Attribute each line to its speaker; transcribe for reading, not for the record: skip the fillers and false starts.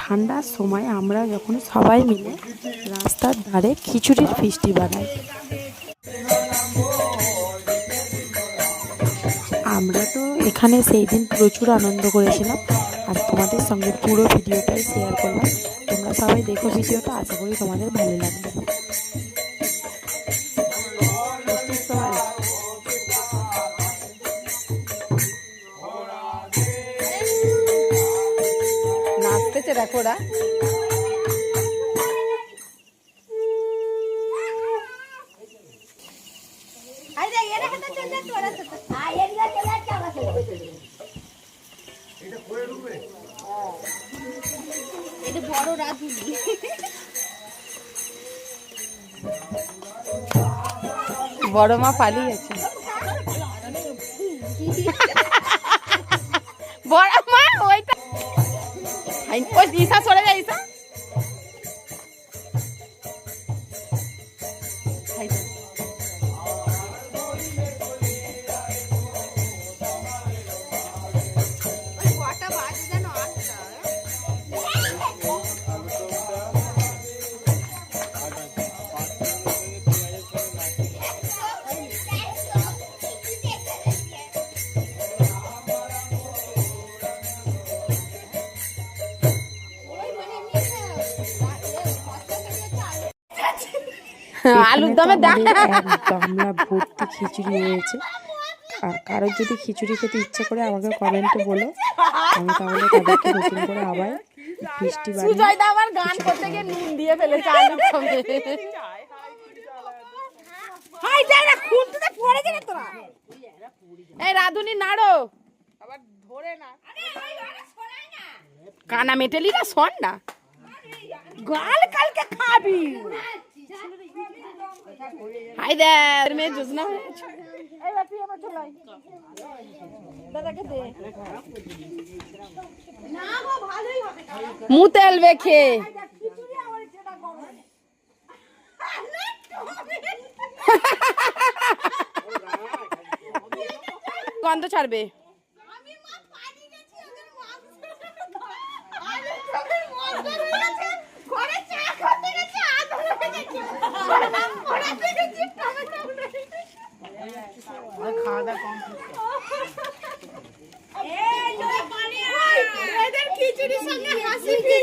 Speaker 1: ঠান্ডার সময় আমরা যখন সবাই মিলে রাস্তার ধারে খিচুড়ির ফিস্টি বানাই। আমরা তো এখানে সেই দিন প্রচুর আনন্দ করেছিলাম, আর তোমাদের সঙ্গে পুরো ভিডিওটাই শেয়ার করলাম। তোমরা সবাই দেখো ভিডিওটা, আশা করি তোমাদের ভালো লাগবে।
Speaker 2: নাচতেছে দেখো ওরা। বড় মা পালিয়েছে। বড় মা ওইটা ওই ঈশা সরে যায়। ঈশা আলুর দমে
Speaker 1: গামলা ভর্তি খিচুড়ি হয়েছে। আর কারোর যদি খিচুড়ি খেতে ইচ্ছা করে আমাকে কমেন্টে বলো, আমি তাহলে তাদেরকে নতুন করে আবার ফিস্টি বানিয়ে।
Speaker 2: আমার গান করতে গিয়ে নুন দিয়ে ফেলেছে আলুর দমে। হাই যা না, খুঁটতে পড়ে গেলে তোরা। এই রাধুনি নাড়ো, আবার ধরে না। কানা মেটেলি না, শোন না, গাল কালকে খাবি। হাই দেয়ার মেয়ে জোসনা এইবার তুই আবার চলে আয়। দাদাকে দে না গো, ভালোই হবে। মুতেল বেখে গন্ধ ছাড়বে। আমি মা পানি গেছি, ওদের মাছ আরে তোদের মন ধরেছে, ঘরে চা করতে গেছে, আদর হয়ে গেছে, ওরা দেখেছি টমেটো আর খাওয়া দাওয়া কমপ্লিট। এই জোরে পানি, এদের খিচুড়ির সঙ্গে হাসি কি।